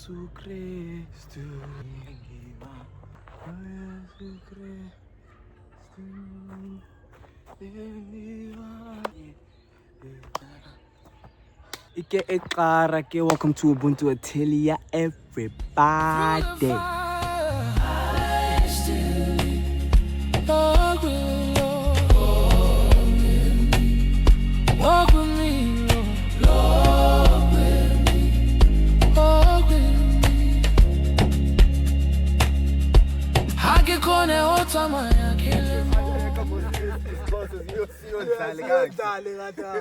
Yesu Kristu, Yesu Kristu, Ike ekara ke welcome to Ubuntu Atelier, everybody. Walk with me, walk with me, walk with me. Haki kone otama ya kile.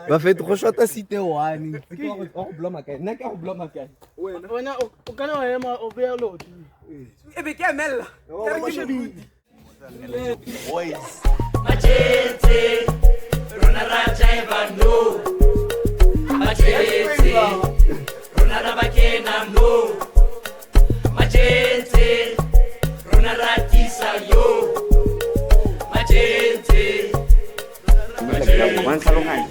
Ba fait go shota site one. O bloma kae. Nna ke go bloma kae. Wena o kana wa ema o beya loti. E be ke mella. Boys. Machete. Rona raja evano. Machete. Rona rabakena no. Machete. Rona ratisa yo. Machete. One salongan.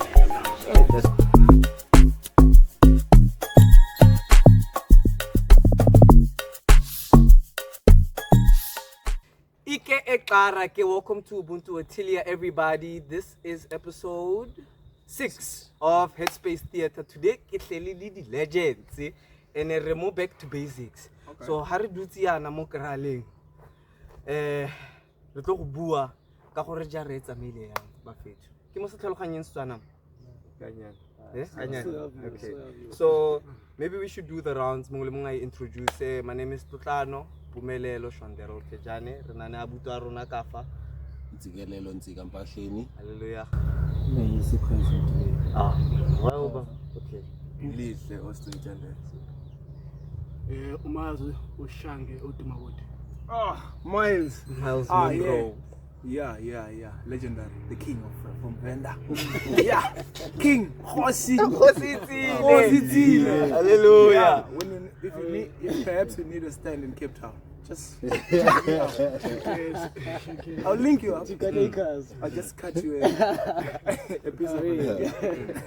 Ike ekara ke welcome to Ubuntu Atelier, everybody. This is episode 6 of Headspace Theatre. Today ke hleli le di legends and re mo back to basics. Okay. So ha re dutse yana mo kraleng re tlo go bua ka gore ja re tsamaile yang ba fetso. Ke mo se tlhaloganyeng Setswana kanyana. Okay. So maybe we should do the rounds. Mongwe le mongwe I introduce. My name is Tutlano Pumelelo Shondero Kejane. Re na abutu a rona ka fa. Ntsikelelo ntsika mpahleni. Hallelujah. Neyisi present. Well, okay. Lihle ostentjane. Umazi ushange uDumawood. Miles. Monroe. Yeah. Legendary. The king of from Venda. Yeah. King. Khosi. Hallelujah. If perhaps you need a stand in Cape Town, just I'll link you up. I'll just cut you a piece of it.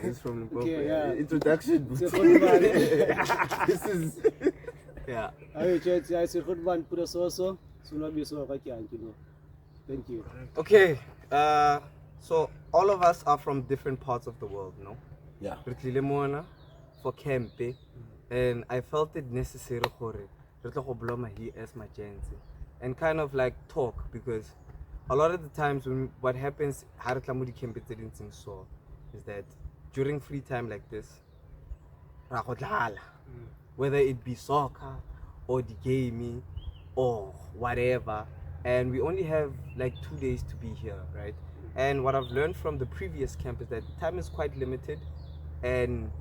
He's from Limpopo. Okay, yeah. Introduction. This is Yeah. I say good man put us also. Sooner be so Thank you. Okay. So all of us are from different parts of the world, no? yeah. For camp, and I felt it necessary for it. Here as my gents and kind of like talk, because a lot of the times when what happens is that during free time like this, whether it be soccer or the gaming or whatever, and we only have like 2 days to be here, right? And what I've learned from the previous camp is that time is quite limited and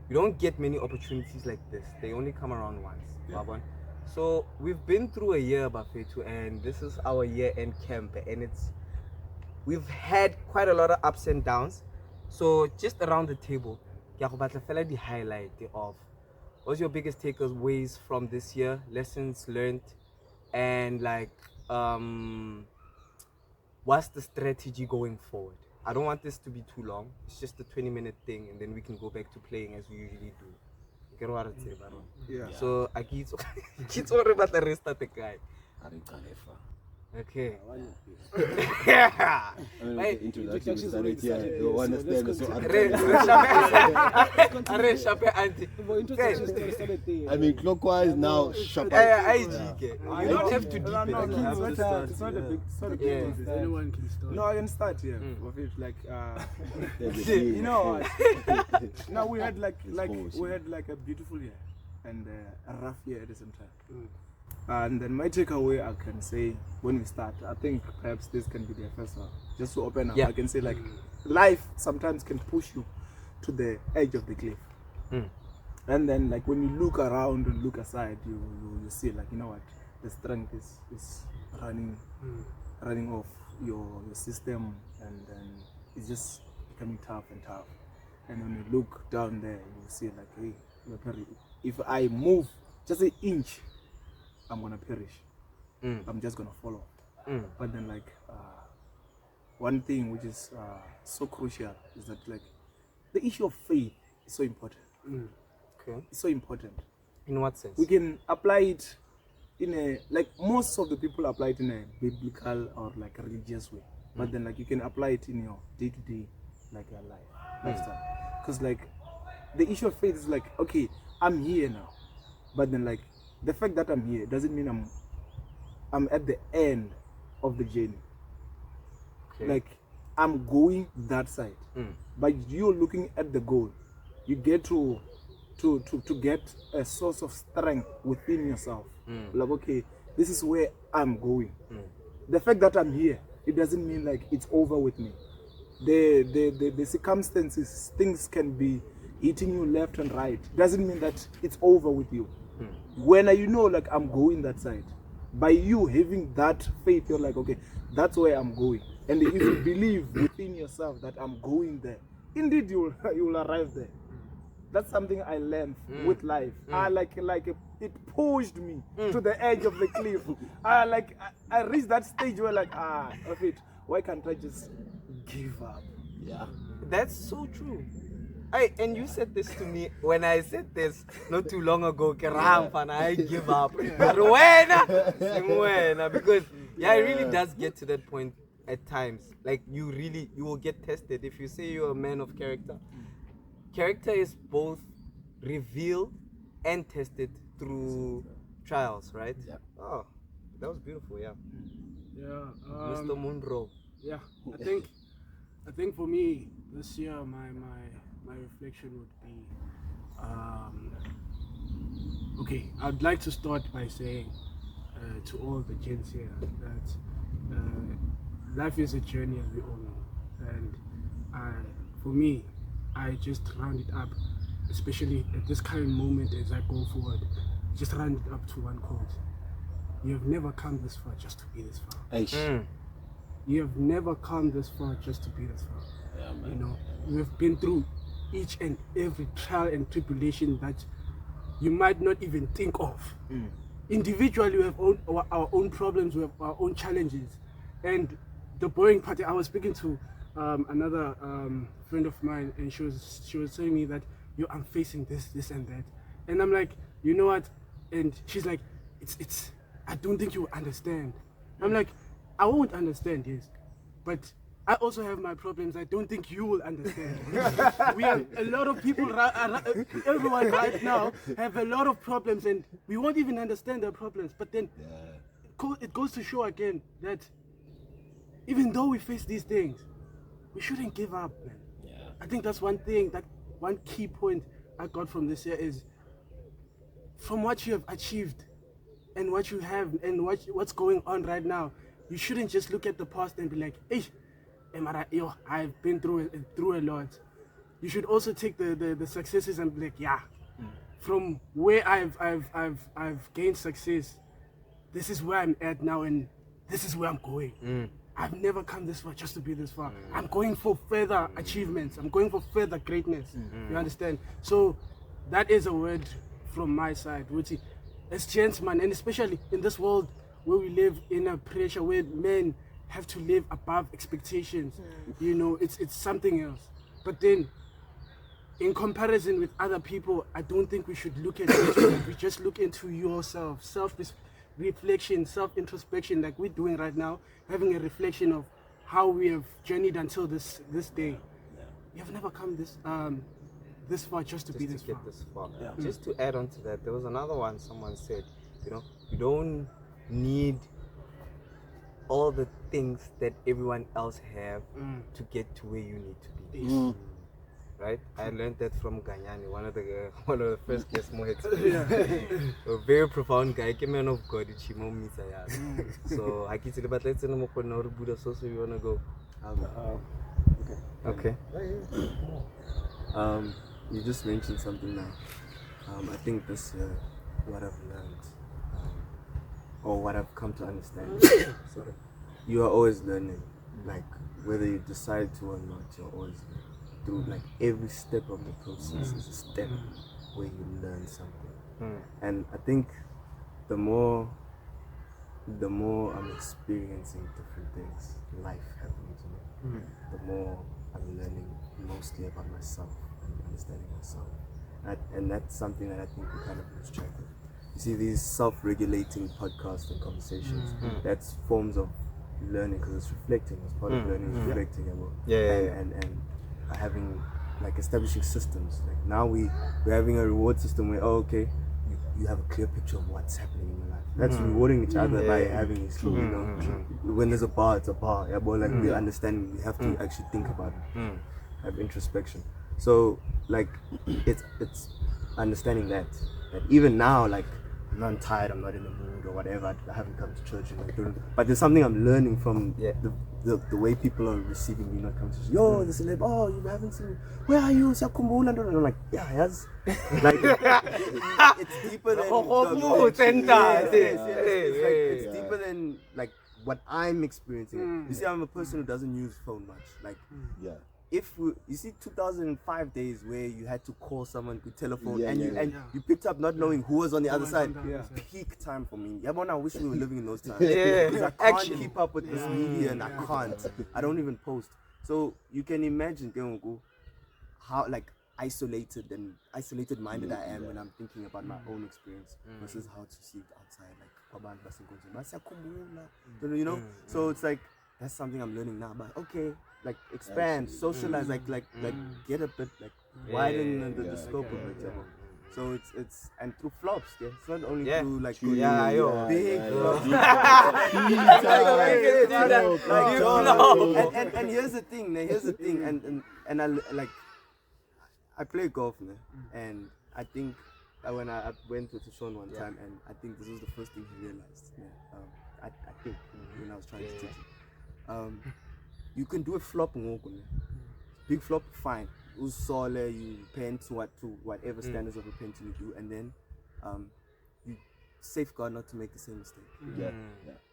you don't get many opportunities like this. They only come around once. Yeah. So we've been through a year, Bafetu, and this is our year-end camp, and we've had quite a lot of ups and downs. So just around the table, the highlight of what's your biggest takeaways from this year, lessons learned, and like what's the strategy going forward? I don't want this to be too long. It's just a 20-minute thing, and then we can go back to playing as we usually do. You get what I'm saying, Baron? Yeah. So I keep sorry about the rest of the guy. Okay. Yeah. Introduction started here. You understand? So I mean, clockwise now. You don't have to deep it. It's not a big. Anyone can start. No, I can start here. Like you know what? No, we had like a beautiful year and a rough year at the same time. And then my takeaway, I can say, when we start, I think perhaps this can be the first one. Just to open up, I can say like, life sometimes can push you to the edge of the cliff. And then like when you look around and look aside, you see like, you know what, the strength is running off your system, and then it's just becoming tough. And when you look down there, you see like, hey, if I move just an inch, I'm gonna perish. I'm just gonna follow. But then like one thing which is so crucial is that like the issue of faith is so important. Okay. It's so important. In what sense? We can apply it in a, like most of the people apply it in a biblical or like religious way, but then like you can apply it in your day-to-day like your lifestyle, because like the issue of faith is like, okay, I'm here now, but then like the fact that I'm here doesn't mean I'm at the end of the journey. Okay. Like I'm going that side, but you're looking at the goal. You get to get a source of strength within yourself. Like, okay, this is where I'm going. The fact that I'm here, it doesn't mean like it's over with me. The circumstances, things can be hitting you left and right. Doesn't mean that it's over with you. When you know like I'm going that side, by you having that faith, you're like, okay, that's where I'm going. And if you believe within yourself that I'm going there, indeed you will arrive there. That's something I learned with life. It pushed me to the edge of the cliff. I reached that stage where like, of it, why can't I just give up? Yeah. That's so true. And you said this to me when I said this not too long ago. Keramfana, I give up. But when? Because yeah, it really does get to that point at times. Like you will get tested. If you say you're a man of character, character is both revealed and tested through trials, right? Yeah. Oh, that was beautiful. Yeah. Yeah. Mr. Munro. Yeah. I think for me this year, my reflection would be, okay. I'd like to start by saying to all the gents here that life is a journey, as we all know, and for me, I just round it up, especially at this current moment as I go forward, just round it up to one quote. You have never come this far just to be this far. You have never come this far just to be this far. Yeah, man. You know, we have been through each and every trial and tribulation that you might not even think of. Individually, we have our own problems, we have our own challenges. And the boring part, I was speaking to another friend of mine, and she was telling me that, I'm facing this and that. And I'm like, you know what? And she's like, it's I don't think you will understand. I'm like, I won't understand, yes, but I also have my problems. I don't think you will understand. We have a lot of people, everyone right now have a lot of problems, and we won't even understand their problems. But then it goes to show again that even though we face these things, we shouldn't give up, man. Yeah. I think that's one thing, that one key point I got from this year is, from what you have achieved and what you have and what's going on right now, you shouldn't just look at the past and be like, hey, I've been through a lot. You should also take the successes and be like, from where I've gained success, this is where I'm at now, and this is where I'm going. I've never come this far just to be this far. I'm going for further achievements. I'm going for further greatness. You understand? So that is a word from my side, which as gentlemen, and especially in this world where we live in a pressure where men have to live above expectations, it's something else. But then, in comparison with other people, I don't think we should look at it. We just look into yourself, self-reflection, self-introspection, like we're doing right now, having a reflection of how we have journeyed until this day. You have never come this far just to be this far. Get this far. Just to add on to that, there was another one someone said, you don't need all the things that everyone else have to get to where you need to be. Right? I learned that from Ganyani, one of the first guest Mohits. A very profound guy, a man of God, so I can but let's say no more Buddha, so you wanna go. Okay. You just mentioned something now. I think this year, what I've learned, or what I've come to understand, sorry, you are always learning. Like whether you decide to or not, you're always learning. Through like every step of the process is a step where you learn something. And I think the more I'm experiencing different things, life happening to me, the more I'm learning mostly about myself and understanding myself. And that's something that I think we kind of lose track of. You see these self-regulating podcasts and conversations, that's forms of learning because it's reflecting. It's part of learning, is reflecting and having like establishing systems. Like now we're having a reward system where you have a clear picture of what's happening in your life. That's rewarding each other by having this, you know. When there's a bar, it's a bar. Yeah, but like we understand, we have to actually think about it, have introspection. So like it's understanding that even now, like I'm tired, I'm not in the mood or whatever, I haven't come to church and but there's something I'm learning from the way people are receiving me not coming to church. Yo, the celeb, oh, you haven't seen me. Where are you? And I'm like, yeah, yes. Like it's deeper than it's deeper than like what I'm experiencing. You see, I'm a person who doesn't use phone much. Like you see 2005 days where you had to call someone with telephone and you picked up not knowing who was on the other side. Peak time for me. I wish we were living in those times. Because I can't keep up with this media and I can't. I don't even post. So you can imagine how like isolated minded I am when I'm thinking about my own experience versus how it's received outside. Like you know? So it's like that's something I'm learning now. But like expand, socialize, like get a bit like widen the scope of it. So it's and through flops, it's not only through like big flops. And here's the thing, and I play golf, and I think when I went to Sean one time, and I think this was the first thing he realized. I think when I was trying to teach him. You can do a flop, big flop, fine. You paint to whatever standards of a painting you do, and then you safeguard not to make the same mistake.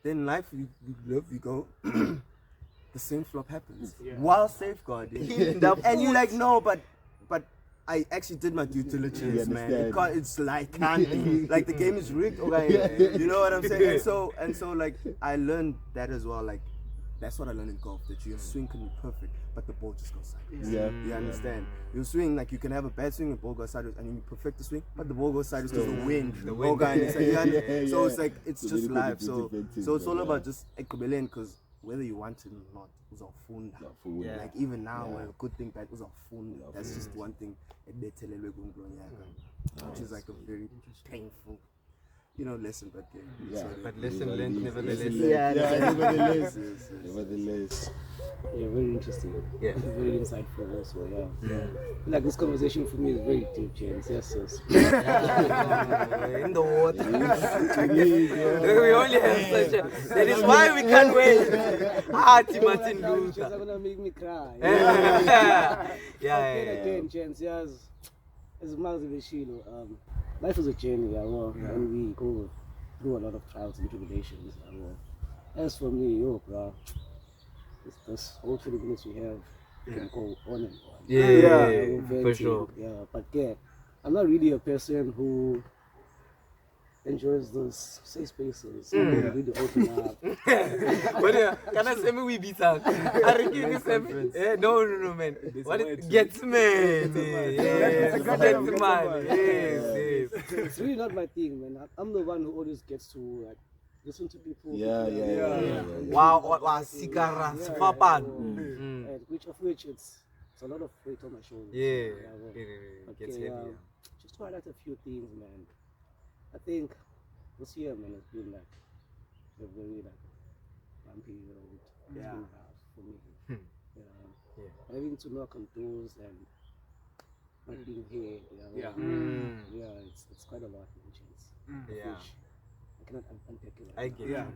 Then life, you live, you go. The same flop happens while safeguarding, and you're like, no, but I actually did my due diligence, man. It's like can't be like the game is rigged. You know what I'm saying? And so like I learned that as well. Like that's what I learned in golf, that your swing can be perfect, but the ball just goes sideways. You understand? Your swing, like you can have a bad swing and the ball goes sideways, and you perfect the swing, but the ball goes sideways because the wind. So it's like it's just life. So it's all about just equilibrium, because whether you want it or not, it's all fun. Like even now, when a good thing bad was all fun. That's just one thing. Which is like a very painful, lesson, but but lesson learned nevertheless. Nevertheless. Yeah, very interesting. Yeah, very insightful also. Like this conversation for me is very deep, James. Yes. In the water. We only have such a. That is why we can't wait. Martin Luther. It's gonna make me cry. Again, James. Yes. As Miles Vishilo, life is a journey, and we go through a lot of trials and tribulations. As for me, bro, this whole 20 minutes we have can go on and on. For sure. But I'm not really a person who enjoys those safe spaces. Really open up. But can I say me we beat up? No, man. What it gets man? It's really not my thing, man. I'm the one who always gets to like listen to people. Wow, cigaras, papan. Which it's a lot of weight on my shoulders. It gets heavier. Just to highlight a few things, man. I think this year, man, has been like a very bumpy road for me. Having to knock on doors and not being here. It's quite a lot, man. Which I cannot unpack it. I get it.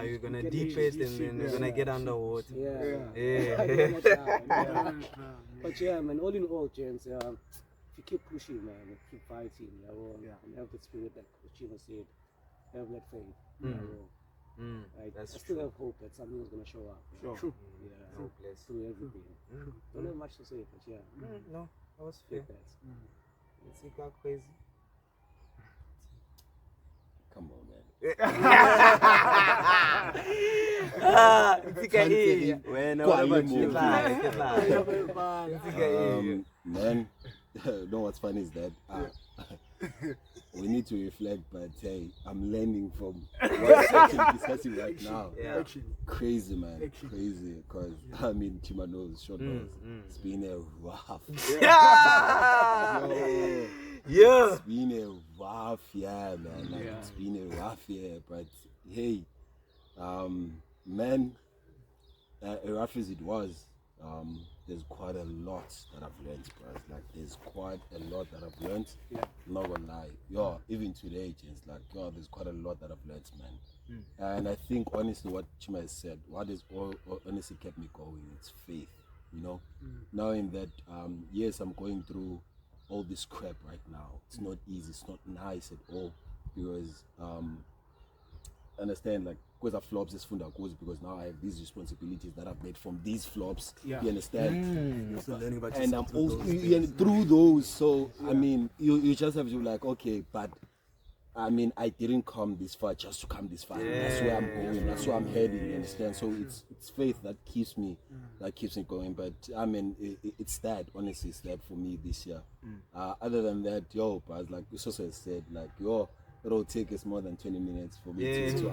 You're gonna deep it and then you're gonna get underwater. But man, all in all, James, if you keep pushing, man, keep fighting, and have the spirit like Chino said, have that faith. I still have hope that something is going to show up. True. Through everything. Don't have much to say, but no, I was fair. It's got crazy. Come on, man. Man, know what's funny is that we need to reflect, but hey, I'm learning from what we're actually discussing right now. Yeah. Crazy, man. Crazy. Because, I mean, Chima knows, short knows. It's been a rough. Yeah. Yo, Yeah. it's been a rough year, man. Like, it's been a rough year. But, hey, man, rough as it was, there's quite a lot that I've learned, bro. Like, there's quite a lot that I've learned. I'm not gonna lie. Yo, even today, it's like, yo, there's quite a lot that I've learned, man. And I think, honestly, what Chima has said, what has honestly kept me going, it's faith, you know? Knowing that, yes, I'm going through all this crap right now. It's not easy, it's not nice at all, because, understand, like, because of flops is funda goes, because now I have these responsibilities that I've made from these flops. You understand? You're still learning about And I'm yourself through also those through those. So I mean, you just have to be like, okay, but I mean, I didn't come this far just to come this far. That's where I'm going. That's where I'm heading. You understand? So it's faith that keeps me going. But I mean, it's that, honestly, it's that for me this year. Other than that, yo, but like Usoso has said, like, yo, it'll take us more than 20 minutes for me to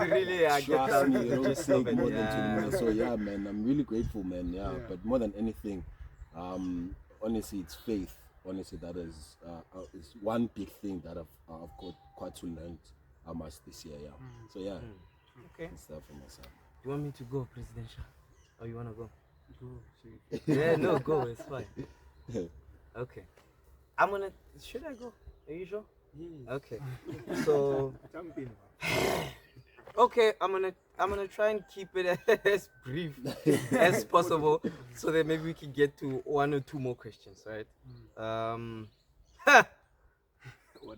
really get trust down me, to the it'll gist take of it. more than 20 minutes. So yeah, man, I'm really grateful, man. Yeah, but more than anything, honestly, it's faith. Honestly, that is one big thing that I've got quite to learn much this year. Yeah. So yeah, Okay. it's that for myself. Do you want me to go presidential? Or you wanna go? Go. Yeah, no, go. It's fine. Okay. Should I go? Are you sure? Okay. So. Okay, I'm gonna try and keep it as brief as possible, so that maybe we can get to one or two more questions, right? Yeah. Where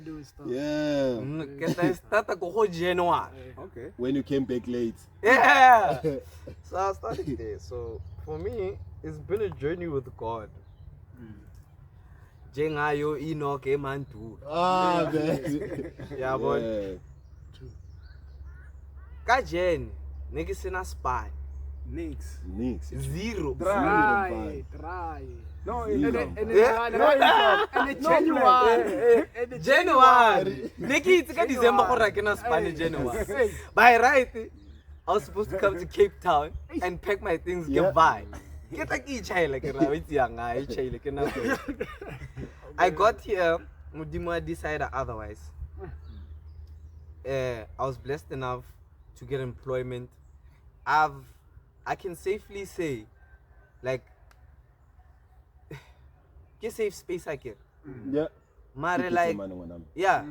do we start? Yeah. January. Okay. When you came back late. Yeah. So I started there. So for me, it's been a journey with God. Jengayo Enoch Emantu. Man. Yeah, boy. Kajen, niggas in a spy. Nix. Zero. Try. No, January. Nikki, it's December for a Spanish January. By right, I was supposed to come to Cape Town and pack my things, get by. Get like each child like a rabbit young, I got here, Mudima decided otherwise. I was blessed enough to get employment. I can safely say, like, get safe space I can. Yeah. Mare, like, yeah,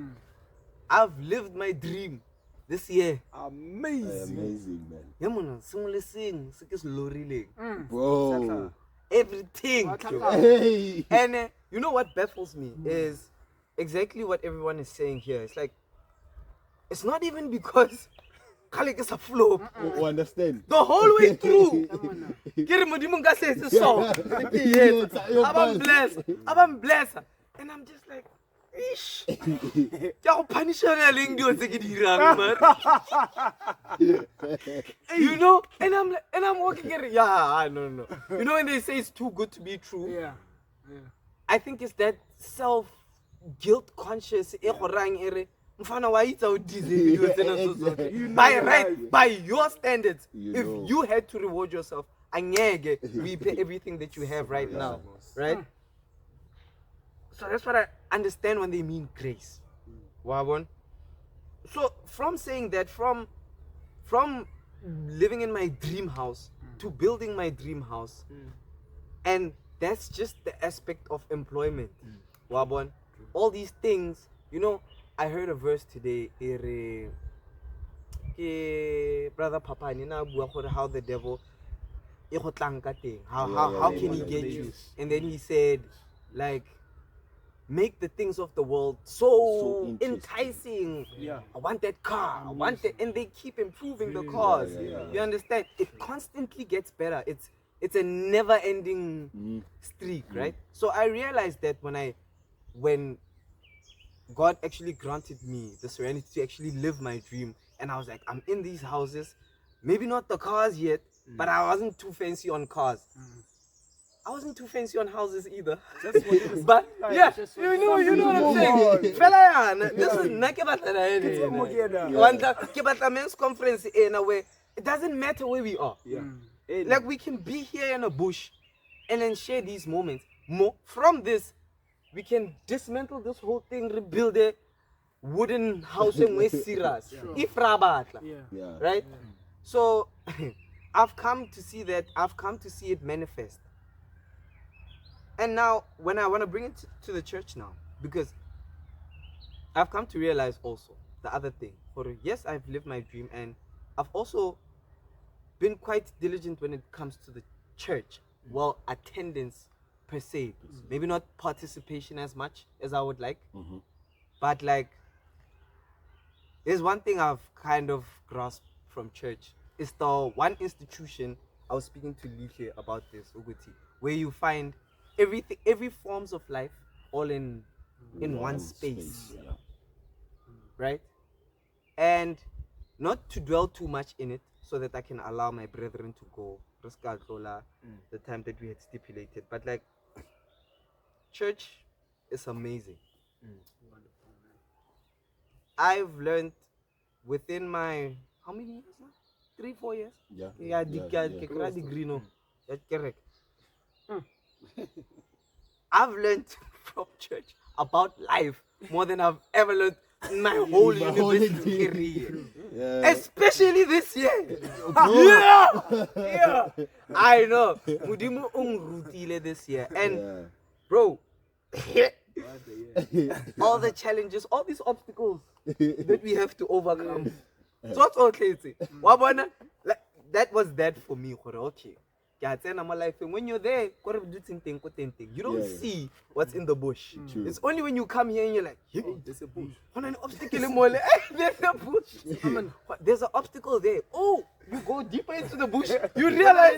I've lived my dream this year. Amazing, man. Yeah, man, similar thing, lorry Bro. everything. Hey. And you know what baffles me is exactly what everyone is saying here. It's like, it's not even because Kalik is a flop. Understand? The whole way through. I'm blessed. And I'm just like, ish. You know, and I'm walking at it. Yeah, no. You know when they say it's too good to be true? Yeah. I think it's that self-guilt conscious. By your standards, if you had to reward yourself, we pay everything that you have right now, right? So that's what I understand when they mean grace. Wabon. So from saying that, from living in my dream house to building my dream house, and that's just the aspect of employment. Wabon. All these things, you know. I heard a verse today, Brother Papa, how the devil, how can he get you? And then he said, like, make the things of the world so enticing. Yeah. I want that car, I want that, and they keep improving the cars. You understand? It constantly gets better. It's a never-ending streak, right? So I realized that when God actually granted me the serenity to actually live my dream. And I was like, I'm in these houses, maybe not the cars yet, but I wasn't too fancy on cars. I wasn't too fancy on houses either. That's what it is. But yeah, you know what I'm saying. Fella, this is not about the men's conference in a way. It doesn't matter where we are. Yeah. Like we can be here in a bush and then share these moments. From this, we can dismantle this whole thing, rebuild a wooden house in West Siras. If Rabat. Right? So I've come to see that. I've come to see it manifest. And now, when I want to bring it to the church now, because I've come to realize also the other thing. Yes, I've lived my dream, and I've also been quite diligent when it comes to the church. Well, attendance per se, maybe not participation as much as I would like, but like, there's one thing I've kind of grasped from church. It's the one institution. I was speaking to Liche about this, Uguti, where you find everything, every forms of life, all in one space, right? And not to dwell too much in it, so that I can allow my brethren to go the time that we had stipulated. But like, church is amazing. I've learned within my, how many years now? 3-4 years? Yeah, degree, no. That's correct. I've learned from church about life more than I've ever learned in my whole university career. Especially this year. Yeah. I know. Mudimu ungrutile this year. And bro, all the challenges, all these obstacles that we have to overcome. So what's okay? That was that for me. Okay. When you're there, you don't see what's in the bush. It's only when you come here and you're like, there's a bush. There's a bush. There's an obstacle there. Oh, you go deeper into the bush, you realize.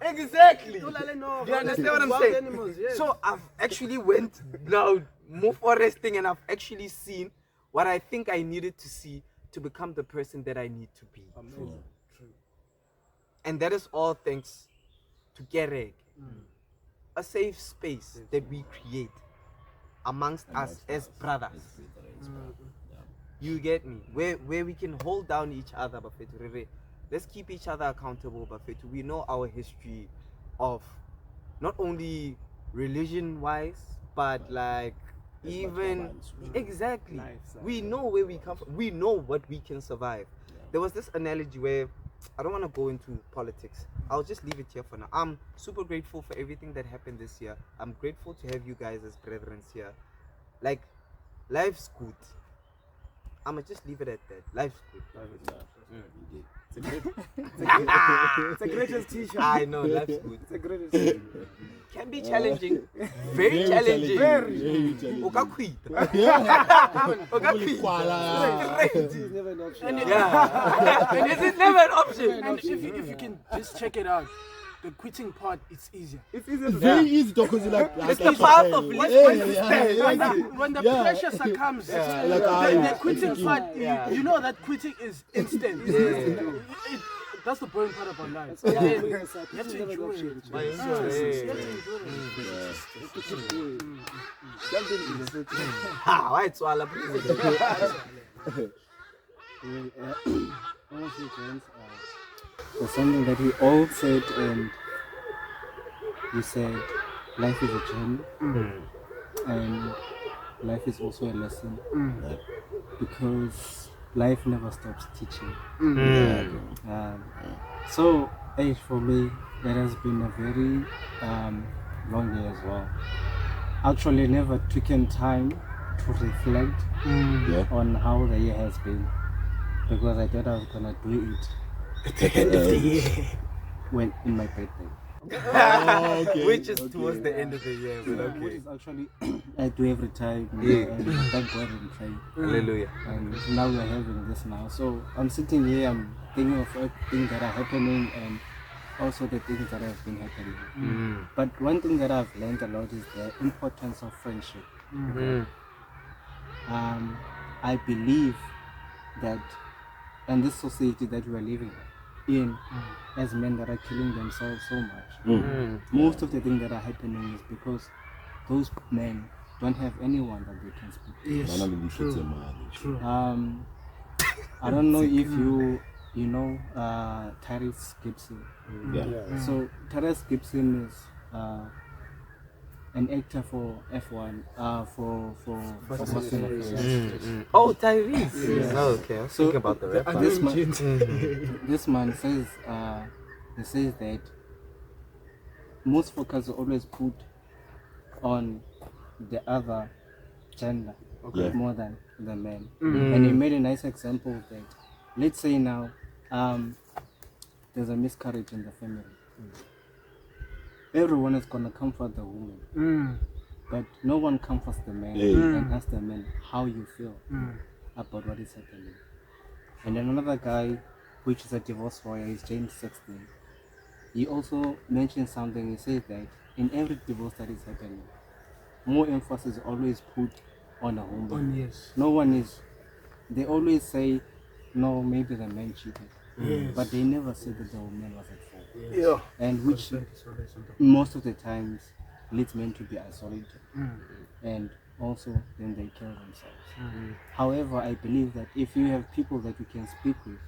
Exactly. You understand what I'm saying? So I've actually went now more foresting, and I've actually seen what I think I needed to see to become the person that I need to be. And that is all thanks to Gereg, a safe space that we create amongst us as brothers. You get me? Where we can hold down each other, but let's keep each other accountable, but we know our history of not only religion-wise, but like even exactly. We know where we come from. We know what we can survive. There was this analogy where, I don't want to go into politics. I'll just leave it here for now. I'm super grateful for everything that happened this year. I'm grateful to have you guys as brethren here. Like, life's good. I'ma just leave it at that. Life's good. It's a greatest teacher. I know, life's good. It's a greatest teacher. Can be challenging. Very challenging. Very. Oka quit. It's never an option. Yeah. And is it never an option? And if you can just check it out, the quitting part, it's easier. It's easy. Very easy to because like It's the path of least resistance. When the pressure succumbs, the quitting part, you know that quitting is instant. That's the boring part about life. You have to enjoy it. Why it's all about There's something that we all said, and you said life is a journey, and life is also a lesson, because life never stops teaching. So, for me, that has been a very long year as well. Actually, never taken time to reflect on how the year has been, because I thought I was gonna do it at the end of the year when in my birthday. Which is towards the end of the year. Which is actually I do every time, and thank God and pray. Hallelujah. And now we're having this now. So I'm sitting here, I'm thinking of things that are happening and also the things that have been happening. But one thing that I've learned a lot is the importance of friendship. I believe that in this society that we are living in, as men that are killing themselves so much, most of the things that are happening is because those men don't have anyone that they can speak to. Yes, true. I don't know if you know Tyrese Gibson. So Tyrese Gibson is an actor for F1, for Fast and Furious. Oh, Tyrese. Oh, okay. I was thinking about the rapper. This man says he says that most focus are always put on the other gender more than the men. And he made a nice example of that. Let's say now there's a miscarriage in the family. Everyone is gonna comfort the woman, but no one comforts the man and asks the man how you feel about what is happening. And then another guy, which is a divorce lawyer, is James 16. He also mentioned something. He says that in every divorce that is happening, more emphasis is always put on a woman. Yes. No one is. They always say, no, maybe the man cheated, but they never say that the woman was at fault. Yeah. And which most of the times leads men to be isolated, and also then they kill themselves. However, I believe that if you have people that you can speak with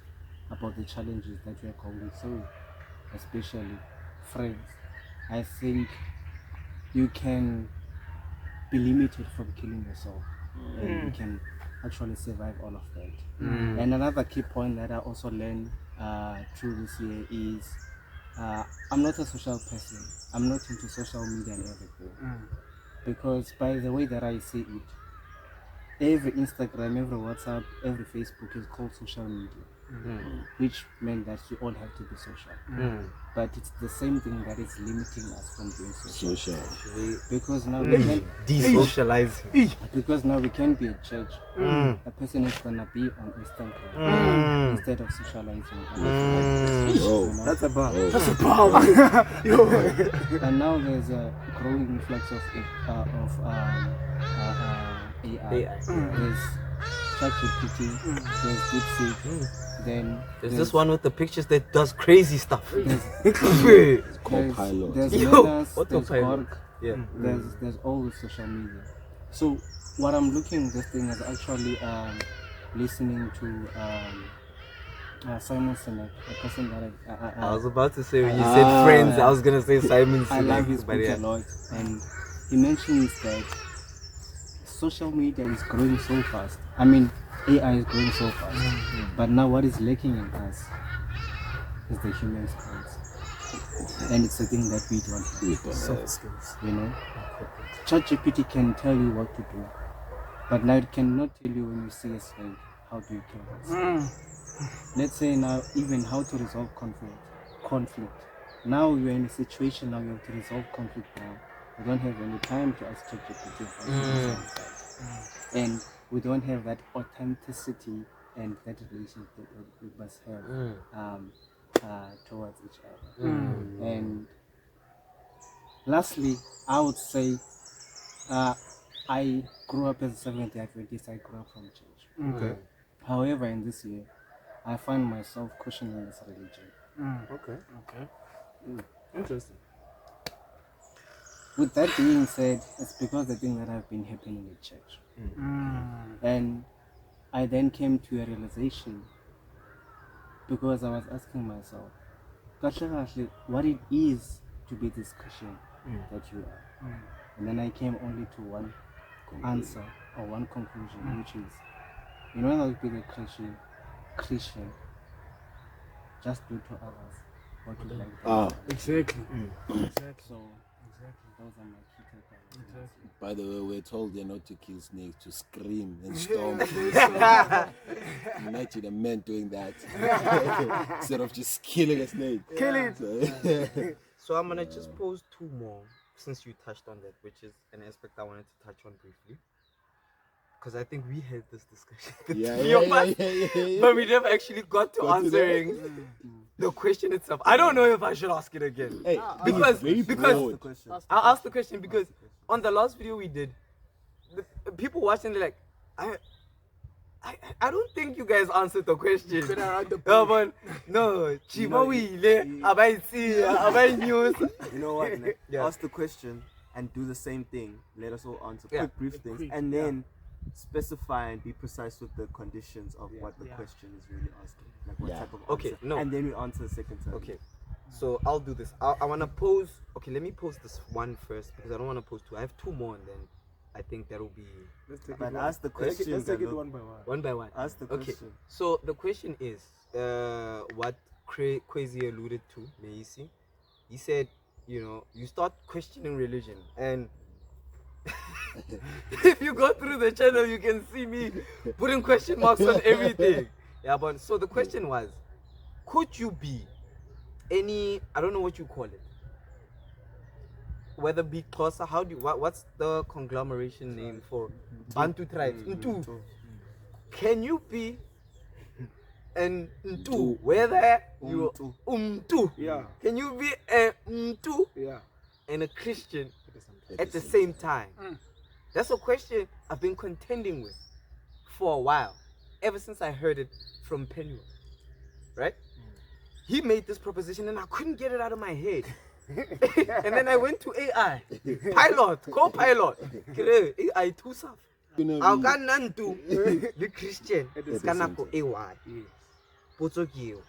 about the challenges that you are going through, especially friends, I think you can be limited from killing yourself, and you can actually survive all of that. And another key point that I also learned through this year is I'm not a social person. I'm not into social media and everything, because by the way that I see it, every Instagram, every WhatsApp, every Facebook is called social media, which meant that you all have to be social. But it's the same thing that is limiting us from being social. Because now we can Desocializing. because now we can be at church. A person is gonna be on Instagram instead of socializing. That's a bar. That's a power. And now there's a growing influx of AI. There's ChatGPT, there's DeepSeek, then There's this one with the pictures that does crazy stuff. there's Copilot. there's Yo, Menas, there's autopilot. Gork, Yeah. there's all the social media. So what I'm looking at this thing is actually listening to Simon Sinek, a person that I was about to say when you said friends, I was gonna say Simon I love Sinek, his but book yeah. a lot, and he mentions that social media is growing so fast. I mean, AI is growing so fast, but now what is lacking in us is the human skills, and it's a thing that we don't have. Soft skills. You know, ChatGPT can tell you what to do, but now it cannot tell you when you see a snake, how do you kill this? Let's say now even how to resolve conflict. Now you're in a situation now you have to resolve conflict now. We don't have any time to ask ChatGPT how to resolve that. And we don't have that authenticity and that relationship that we must have towards each other. And lastly, I would say I grew up as a Seventh-day Adventist. I grew up from church. Okay. However, in this year, I find myself questioning this religion. Okay. Interesting. With that being said, it's because the thing that have been happening in church. And I then came to a realization, because I was asking myself, actually, what it is to be this Christian that you are. And then I came only to one answer or one conclusion, which is, in order to be the Christian, just do to others what you like. Exactly. So those are my key takeaways. By the way, we're told they're not to kill snakes, to scream and stomp. Imagine a man doing that instead of just killing a snake. Kill it. So I'm gonna just pose two more, since you touched on that, which is an aspect I wanted to touch on briefly. Because I think we had this discussion, but we never actually got to answering the question itself. I don't know if I should ask it again. Hey, because broad. I'll ask the question because on the last video we did, the people watching, they're like, I don't think you guys answered the question. Been around the No, bush. but no, Chiba Wile, Abai news. You know what? Nick? Yeah. Ask the question and do the same thing. Let us all answer Yeah. quick, brief things, Quick, and then specify and be precise with the conditions of what the Yeah. question is really asking. Like what Yeah. type of Okay, answer. no. And then we answer the second time. Okay, so I'll do this. I want to pose. Okay, let me pose this one first because I don't want to pose two. I have two more, and then I think that'll be Let's take But it ask the question. Let's take it one by one. one by one. Ask the Okay, question. so the question is, what Crazy alluded to, Meisi. He said, you start questioning religion, and if you go through the channel, you can see me putting question marks on everything. Yeah, but so the question was, could you be any? I don't know what you call it. Whether be Xhosa, what's the conglomeration name for Bantu tribes? Ntu. Can you be an Ntu? Whether you Umtu. Yeah. Can you be a Ntu Yeah. and a Christian at the same time? That's a question I've been contending with for a while, ever since I heard it from Penua. Right? He made this proposition and I couldn't get it out of my head. And then I went to AI, co-pilot. AI too soft. I'll get none to the Christian. It's gonna go AI. Potso ke eo.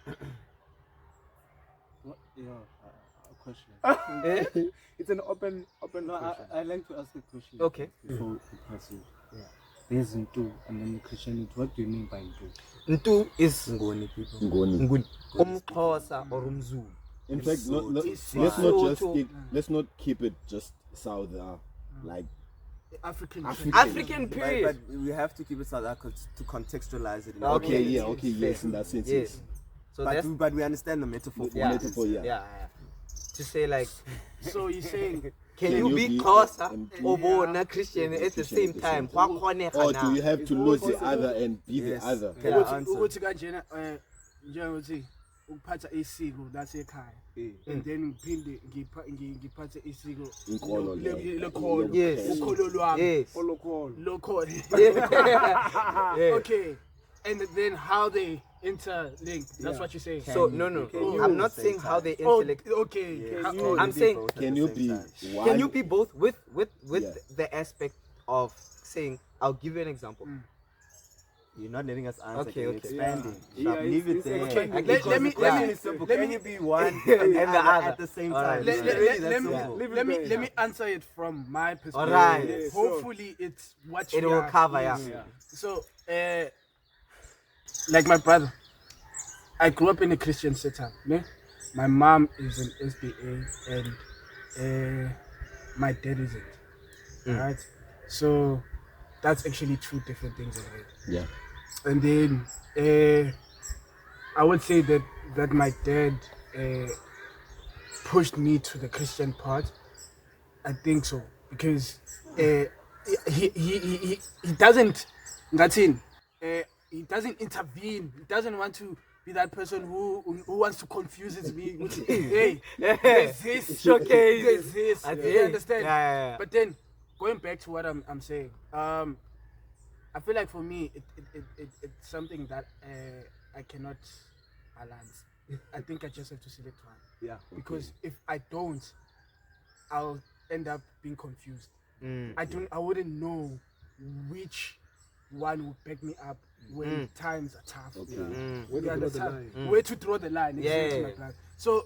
A question. It's an open No, question. I like to ask a question. Okay. Before we proceed. There's Ntu and then Christianity. What do you mean by Ntu? Ntu is Ngoni people. Ngoni. Umxhosa or Umzulu. In fact, let's not keep it just South, like African. African period. But we have to keep it South Africa to contextualize it. okay, yes, in that sense, Yes. So that's But we understand the metaphor. For yeah, metaphor, yeah. yeah. To say like, So you're saying can you be Xhosa or bona Christian at the Christian same time? or do you have to lose the other and be the other? Can I answer? ukuthi kanjena njengokuthi ukuphatha isiko lasekhaya and then ngiphinde ngiphathe isiko Inkolo lekholo Yes. ukholo lwami yes. lokholo Yeah. okay, and then how they interlink, that's what you're saying. So no. I'm not saying how they Oh, intellect. okay. I'm saying, Can you be one? can you be both with Yeah. the aspect of saying? I'll give you an example. You're not letting us answer. Okay, You're okay. expanding. Yeah, Leave it it's there. okay. Let me- Can you be one and the other at the same time? Alright. Let me answer it from my perspective. Alright. Yes. Hopefully it's what It you will are- cover, yes. yeah. So like my brother, I grew up in a Christian setup. Ne? My mom is an SDA and my dad isn't. Right? So that's actually two different things already. Yeah. And then I would say that my dad pushed me to the Christian part. I think so because he doesn't he doesn't intervene. He doesn't want to be that person who wants to confuse me. Hey, there's this, Showcase. there's this. You understand? Yeah. But then going back to what I'm saying, I feel like for me it's something that I cannot balance. I think I just have to select one. Yeah. Because if I don't, I'll end up being confused. Mm. I wouldn't know which one would back me up when times are tough. Okay. You Where to draw the understand? line? Where to draw the line? Exactly Yeah. like that. So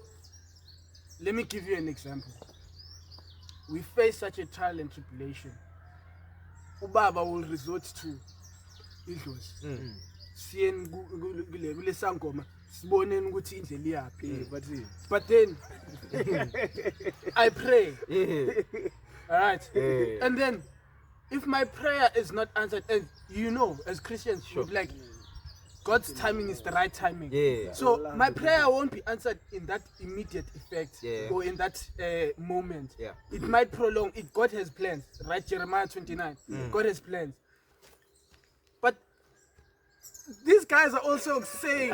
let me give you an example. We face such a trial and tribulation. Ubaba will resort to idlozi. Siyeni kule sangoma siboneni ukuthi indlela iyaphi. But then I pray. Alright. And then if my prayer is not answered, and as Christians, we're like, God's timing is the right timing. Yeah. So my prayer won't be answered in that immediate effect Yeah. or in that moment. Yeah. It might prolong. God has plans, right? Jeremiah 29. God has plans. But these guys are also saying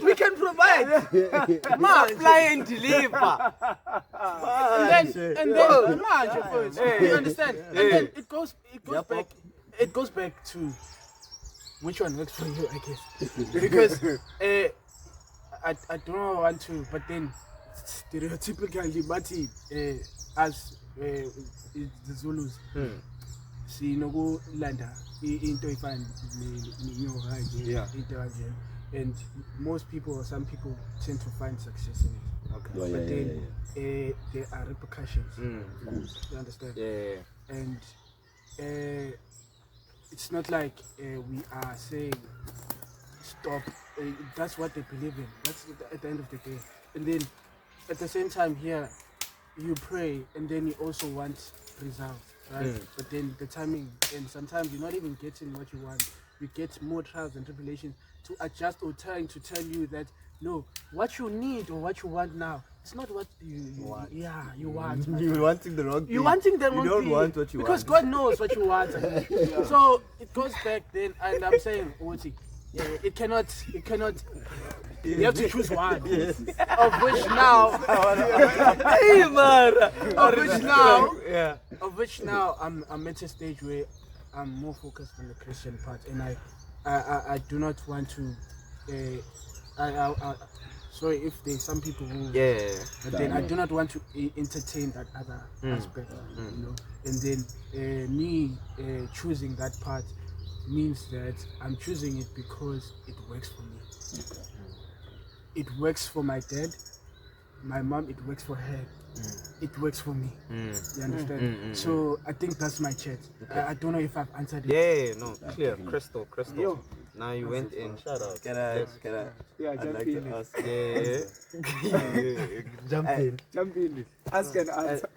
we can provide. Supply and deliver. And then you understand? And then it goes back to which one works for you, I guess. Because I don't want to, but then stereotypically, but as the Zulus, sinokulanda into ifana nenyoka nje, and most people or some people tend to find success in it. Okay. Oh, But then there are repercussions. You understand? Yeah. And it's not like we are saying stop. That's what they believe in. That's at the end of the day. And then at the same time here, you pray and then you also want results, right? But then the timing, and sometimes you're not even getting what you want. You get more trials and tribulations to adjust or trying to tell you that no, what you need or what you want now, it's not what you want. Yeah, you want. You're wanting the wrong thing. You're wanting the wrong thing. You don't want what you because want. God knows what you want. So it goes back then, and I'm saying, Oti, it cannot. You have to choose one. Of which now, of which now, I'm at a stage where I'm more focused on the Christian part, and I do not want to. Sorry if there's some people who. But then I do not want to entertain that other aspect, you know. And then me choosing that part means that I'm choosing it because it works for me. It works for my dad, my mom, it works for her. It works for me. You understand? So I think that's my chat. Okay. I don't know if I've answered it. Yeah, no, clear, crystal. Yo. Now you went in. Shout out. Can I? Yeah, I'd jump like in. to ask. Jump in. Jump in. Ask and answer.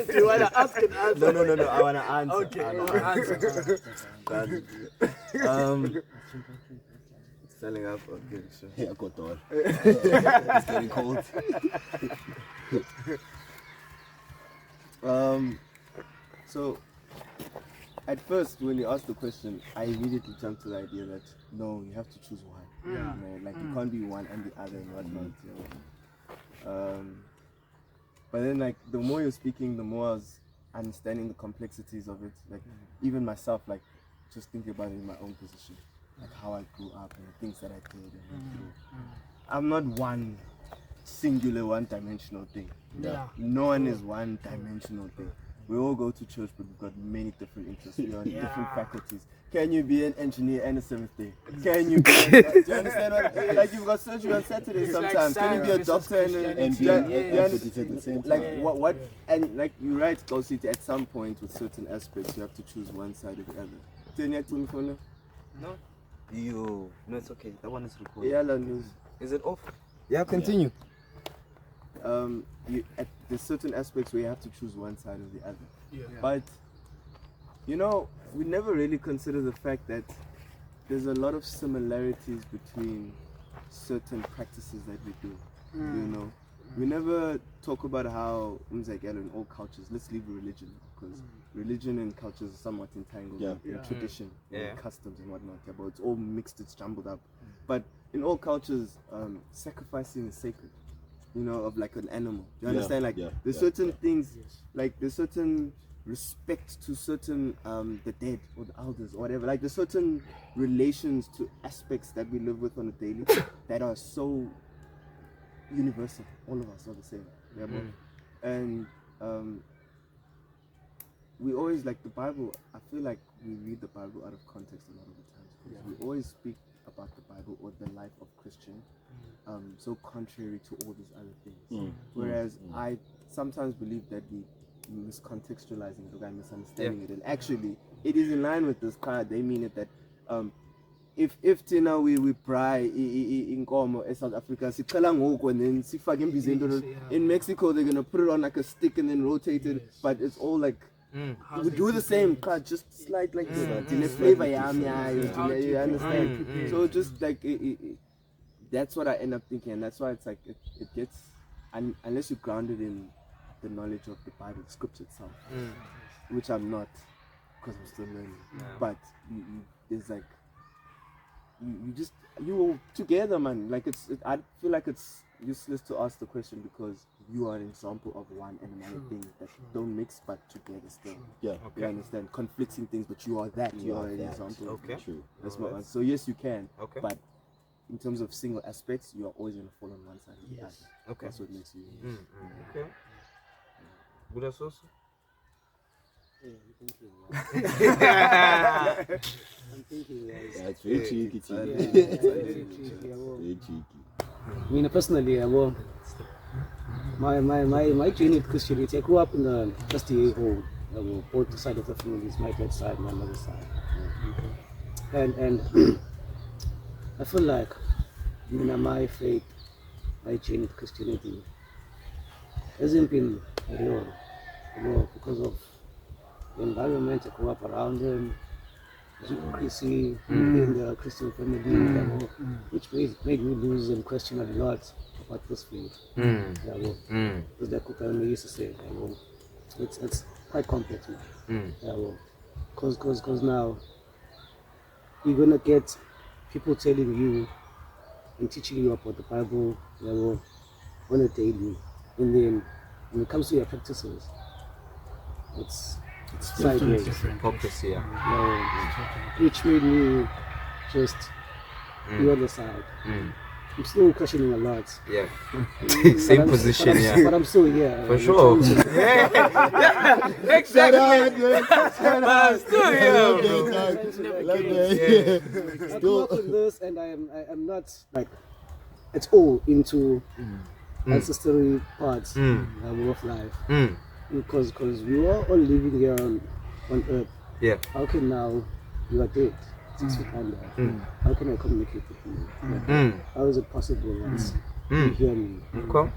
Do you want to ask and answer? No. I wanna answer. Okay, answer. Selling up. Okay, sure. Yeah, got on. It's getting cold. So at first when you asked the question, I immediately jumped to the idea that no, you have to choose one. You know, like you can't be one and the other and whatnot. You know? But then like the more you're speaking, the more I was understanding the complexities of it. Like even myself, like just thinking about it in my own position, like how I grew up and the things that I did and went through. I'm not one singular, one-dimensional thing. No one is one-dimensional thing. We all go to church, but we've got many different interests. We are in different faculties. Can you be an engineer and a seventh day? Can you be? Do you understand what? Like you've got surgery on Saturday sometimes. Can you be a doctor and be an at the same time? like what? And like you're right, Gossity, at some point with certain aspects, you have to choose one side or the other. No, it's okay. That one is recorded. Yeah, news. Is it off? Yeah, continue. There's certain aspects where you have to choose one side or the other. But you know, we never really consider the fact that there's a lot of similarities between certain practices that we do. You know, we never talk about how in all cultures. Let's leave religion because religion and cultures are somewhat entangled in tradition, and customs and whatnot. But it's all mixed, it's jumbled up. But in all cultures, sacrificing is sacred. You know, of like an animal. Do you understand? Like there's certain things, like there's certain respect to certain the dead or the elders or whatever. Like there's certain relations to aspects that we live with on a daily that are so universal. All of us are the same. And we always like the Bible. I feel like we read the Bible out of context a lot of the times because we always speak about the Bible or the life of Christian so contrary to all these other things. Whereas I sometimes believe that we miscontextualizing it or misunderstanding it, and actually it is in line with this card. They mean it that if Tina we pry in South Africa, and then in Mexico they're gonna put it on like a stick and then rotate it, but it's all like we do the same card, just slight like this. Flavor, you understand? So just like that's what I end up thinking, and that's why it's like it gets, unless you're grounded in the knowledge of the Bible, the scripture itself, which I'm not, because I'm still learning. But it's like you all together, man. Like I feel like it's useless to ask the question because you are an example of one and another thing that don't mix but together still. Yeah. You understand? Conflicting things, but you are that. You are an that. example. Okay. True. That's my answer. So yes, you can. Okay. But in terms of single aspects, you are always gonna fall on one side or the other. Okay. That's what makes you. Okay. Buddha Soso? I'm thinking, guys. Yeah, it's very cheeky. Very cheeky. I mean, personally, my journey with Christianity, I grew up in the trustee home, both sides of the families, my dad's side, my mother's side. And I feel like, my faith, my journey with Christianity hasn't been real, because of the environment I grew up around in. Chrissy in the Christian family, which made me lose and question a lot about this faith. Because like Kupelme used to say, it's quite complex, man. Because now you're gonna get people telling you and teaching you about the Bible on a daily, and then when it comes to your practices, it's sideways. Hypocrisy, Which made me just be on the side. I'm still questioning a lot. Yeah. But Same I'm- position, but I'm- yeah. But I'm still here. For sure. Yeah, exactly. But I'm still here, bro. I grew up in this, and I'm not like at all into ancestry parts of life. Because we were all living here on earth. Yeah. How can now you are dead, 6 feet under? How can I communicate with you? How is it possible that you hear me? Okay.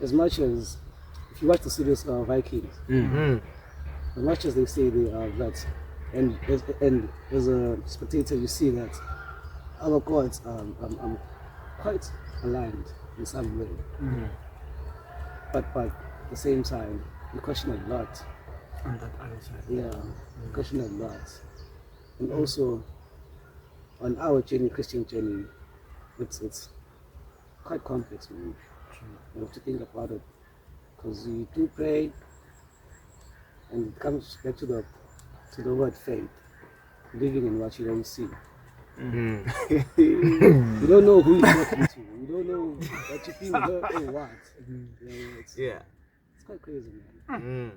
As much as, if you watch the series Vikings, as much as they say they are that, and as a spectator you see that our gods are quite aligned in some way. But at the same time, you question a lot. On that other side. Yeah, you question a lot. And also, on our journey, Christian journey, it's quite complex, man. You have to think about it. Because you do pray, and it comes back to the word faith. Believing in what you don't see. You don't know who you're talking to. You don't know what you think hurt or what. Yeah. It's quite crazy, man.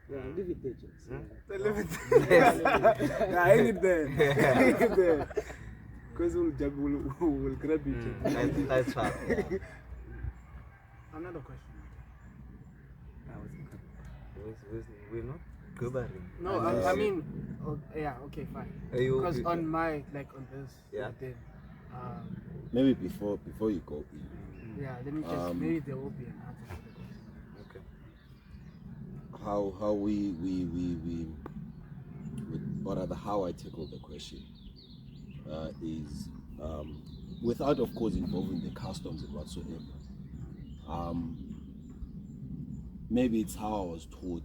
Yeah, leave it there, James. Yeah, hang it there. Hang it there. Because we'll grab it. That's hard. Another question. We're not governing. No, I mean, yeah, okay, fine. Because on my, like on this, then, Maybe before you go in, yeah, let me just, maybe there will be an answer to the question. Okay. how we or rather how I tackle the question is without of course involving the customs and whatsoever. Maybe it's how I was taught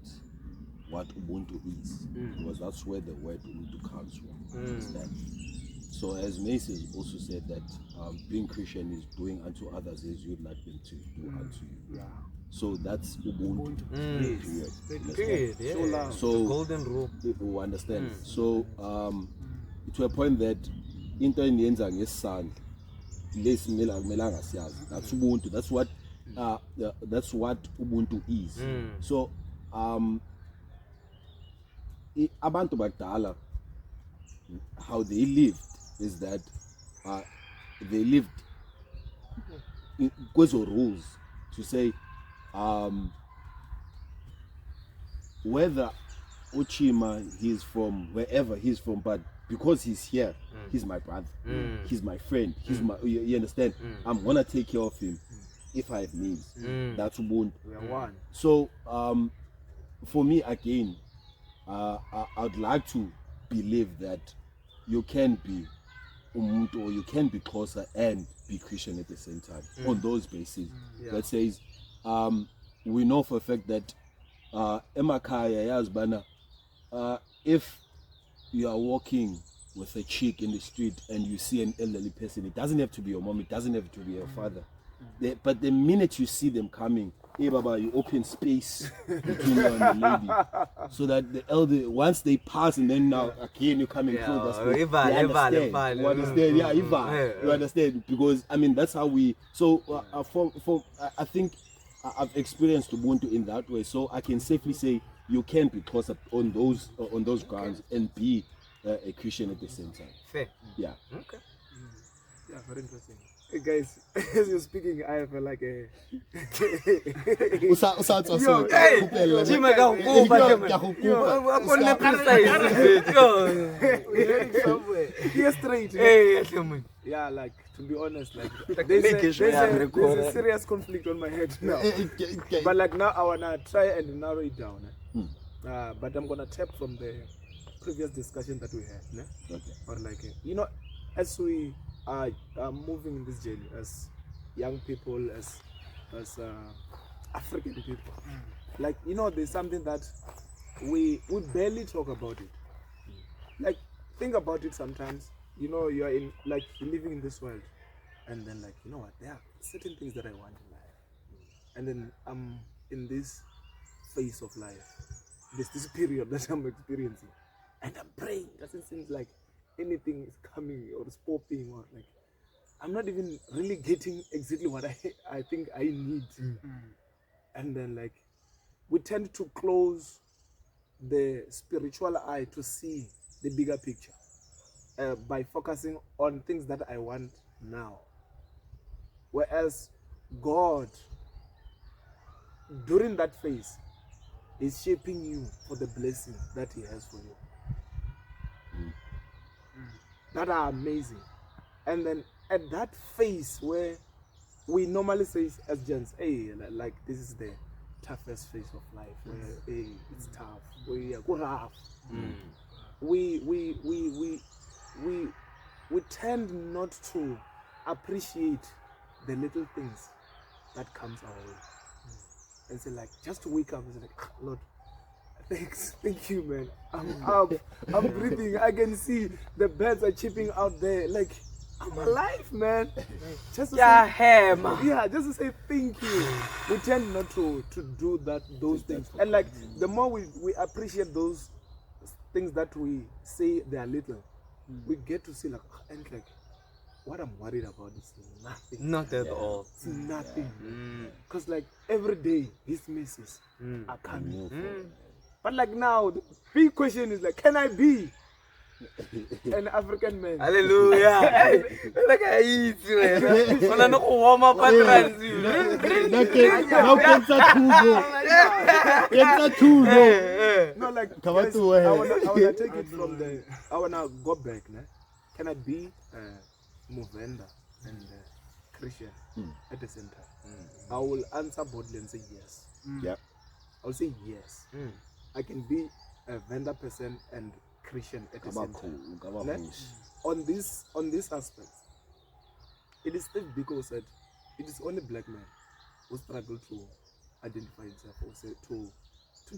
what Ubuntu is, because that's where the word Ubuntu comes from. Understand? So as Mace also said that being Christian is doing unto others as you'd like them to do unto you. Yeah. So that's Ubuntu. Period. Yeah. So the golden rule. People understand. So to a point that into eniyenza ngesandla lesimela akumelanga siyazi. That's Ubuntu. That's what Ubuntu is. So abantu bakudala, how they lived is that they lived in kwezo rules to say whether Ochima he's from wherever he's from, but because he's here, he's my brother, he's my friend, he's my you understand? I'm gonna take care of him if I have means. That's Ubuntu. We are one. So for me again, I'd like to believe that you can be Umuntu or you can be closer and be Christian at the same time on those bases. That says we know for a fact that emakaya yazbana if you are walking with a chick in the street and you see an elderly person, it doesn't have to be your mom, it doesn't have to be your father. But the minute you see them coming, hey Baba, you open space between you and the lady, so that the elder, once they pass and then now again you come and close that space, they understand. You understand? Yeah, you understand? Because I mean that's how we. So I think I've experienced Ubuntu in that way, so I can safely say you can be close up on those grounds and be a Christian at the same time. Fair. Yeah. Okay. Yeah, very interesting. Hey guys, as you're speaking, I have like a. Yes, straight. Yeah, like to be honest, like there's a serious conflict on my head now. But like now, I wanna try and narrow it down. But I'm gonna tap from the previous discussion that we had. Okay. Or like as we are moving in this journey as young people, as African people, like there's something that we barely talk about it. Like think about it sometimes. You are in like living in this world, and then like what, there are certain things that I want in life, and then I'm in this phase of life. There's this period that I'm experiencing, and I'm praying. It doesn't seem like anything is coming or is popping, or like I'm not even really getting exactly what I think I need. And then like we tend to close the spiritual eye to see the bigger picture by focusing on things that I want now, whereas God during that phase is shaping you for the blessing that He has for you. That are amazing. And then at that phase where we normally say as gents, hey, like this is the toughest phase of life, where hey, it's tough, we are rough. We tend not to appreciate the little things that comes our way. And say like, just to wake up and say like, Lord, thanks, thank you, man. I'm up, I'm breathing. I can see the birds are chirping out there. Like, I'm alive, man. Just to say, just to say thank you. We tend not to do those things. And like, the more we appreciate those things that we say they are little, we get to see like, and like, what I'm worried about is nothing. Not at all. It's nothing. Because like every day his misses are coming. But like now the big question is like, can I be an African man? Hallelujah. Like I eat, man. When I know warm up at No, like guys, I wanna take it from the. I wanna go back. Can I be Movenda and Christian at the same time? I will answer boldly and say yes. Yep. I'll say yes. I can be a vendor person and Christian at the same time. On this aspect, it is Steve Biko said it is only black men who struggle to identify himself or say to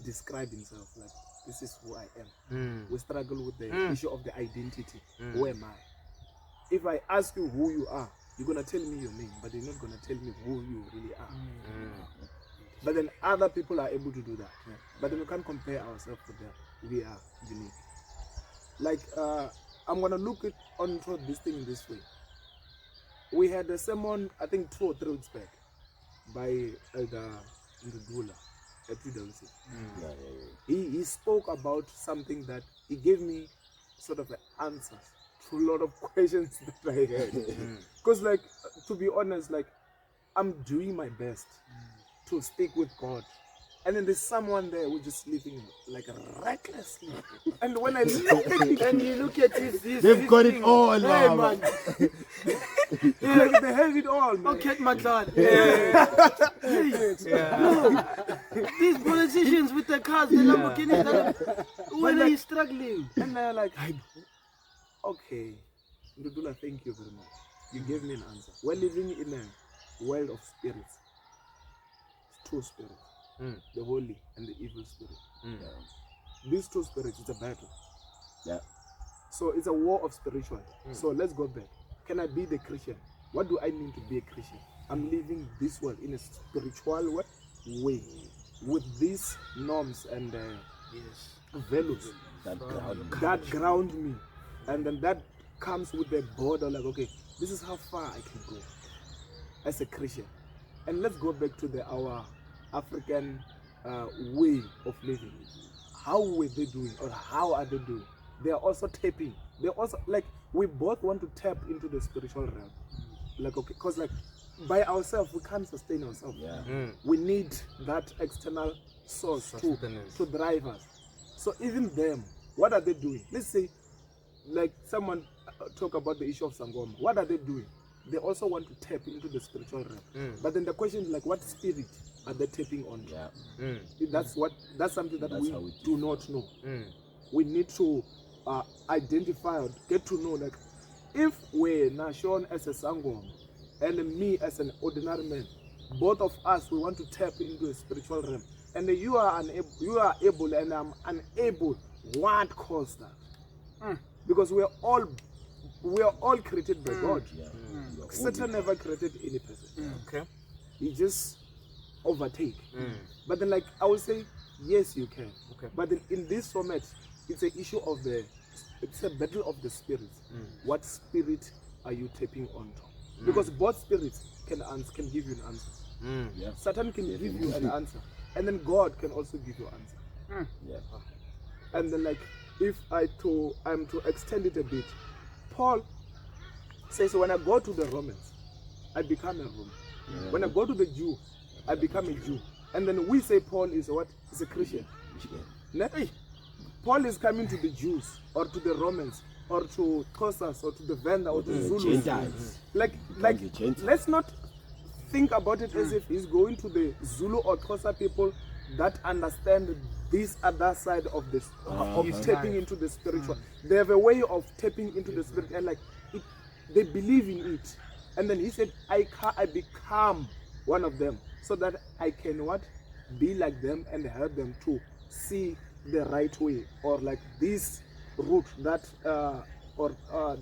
describe himself like this is who I am. We struggle with the issue of the identity. Who am I? If I ask you who you are, you're gonna tell me your name, but you're not gonna tell me who you really are. But then other people are able to do that. But then we can't compare ourselves with them. We are unique. Like I'm gonna look onto this thing in this way. We had a sermon, I think 2 or 3 weeks back, by Elder Ndudula at PWC. He spoke about something that he gave me sort of an answer to a lot of questions that I had. Because like, to be honest, like I'm doing my best to stick with God. And then there's someone there who's just living like recklessly. And when I look at it, and you look at this they've got it all, hey, man. Like they have it all, man. Okay, my God. These politicians with the cars, the Lamborghinis, when are you struggling? And they're like, okay, Ndudula, thank you very much. You gave me an answer. We're living in a world of spirits. It's 2 spirits. The holy and the evil spirit. These 2 spirits, it's a battle. So it's a war of spiritual. So let's go back. Can I be the Christian? What do I mean to be a Christian? I'm living this world in a spiritual way way, with these norms and values that ground me, and then that comes with the border, like, okay, this is how far I can go as a Christian. And let's go back to our African way of living. How were they doing, or how are they doing? They are also tapping. They also, like, we both want to tap into the spiritual realm, like, okay, because like by ourselves we can't sustain ourselves. We need that external source to drive us. So even them, what are they doing? Let's say, like, someone talk about the issue of Sangoma. What are they doing? They also want to tap into the spiritual realm. But then the question is, like, what spirit are they tapping on? That's something that we do not know. We need to identify or get to know, like, if we're now shown as a Sangoma and me as an ordinary man, both of us, we want to tap into a spiritual realm, and you are able and I'm unable. What caused that? Because we are all created by God. Satan never created any person. Okay. He just overtake. But then, like, I would say, yes, you can. Okay. But then in this format, it's an issue of it's a battle of the spirits. What spirit are you tapping onto? Because both spirits can give you an answer. Satan can give you an answer, and then God can also give you an answer. And then, like, if I'm to extend it a bit, Paul says, when I go to the Romans, I become a Roman. When I go to the Jew, I become a Jew. And then we say Paul is what? He's a Christian. Paul is coming to the Jews or to the Romans or to Xhosas or to the Venda or to the Zulus. Like, let's not think about it as if he's going to the Zulu or Xhosa people that understand this other side of this, of tapping into the spiritual. They have a way of tapping into the spirit, and like they believe in it. And then he said, I become one of them so that I can be like them and help them to see the right way, or like this root that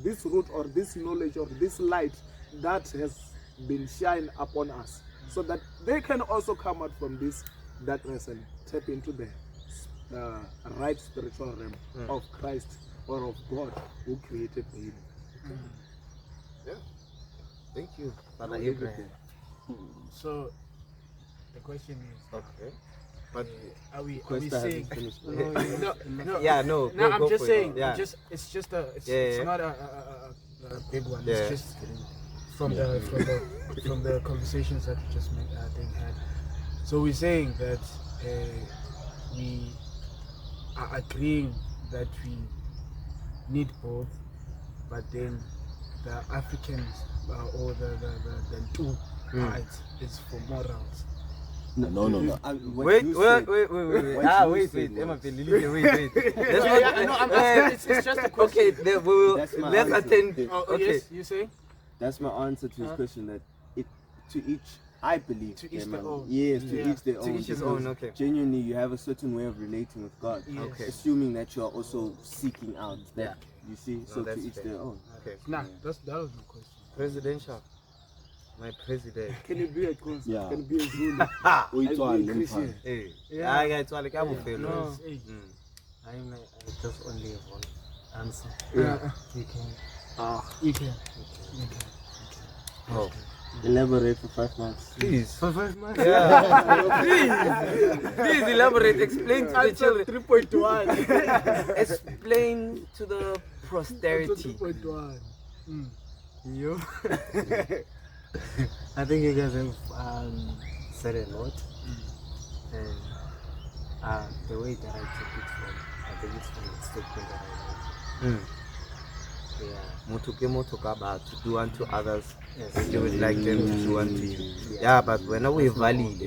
this root or this knowledge or this light that has been shined upon us, so that they can also come out from this darkness and tap into the right spiritual realm of Christ or of God who created the universe. Yeah. Thank you, Father Abraham. So the question is, okay, but are we saying no, I'm just saying, yeah. it's not a big one. Yeah. It's just from the conversations that we just had. So we're saying that we are agreeing that we need both, but then the Africans or the two parts is for morals. No. Wait. Emma, wait. It's just a question. Okay, let's attend. Okay. Yes, you say? That's my answer to his question. That to each, I believe. To each their own. Yes, to each their own. To each his own. Okay. Genuinely, you have a certain way of relating with God. Yes. Okay. Assuming that you are also seeking out that. Yeah. You see, No, so to that's each fair. their own. Okay. Nah, that was my question. Presidential. My president. Can you be a Xhosa? Yeah. Can you be a Zulu? We And told be a him, Christian? Hey. Yeah. It's like I'm a fellow. No. I just only have one answer. Yeah. You can. You can. Oh. Elaborate for 5 months. Please. For 5 months. Yeah. Please elaborate. Explain to the children. 3.1. Explain to the posterity. 3.1. You? I think you guys have said a lot, and the way that I took it from, I think it's from the statement that I made. Yeah. To do unto others, Yes. you would like them to do unto you. Yeah, but when we valid,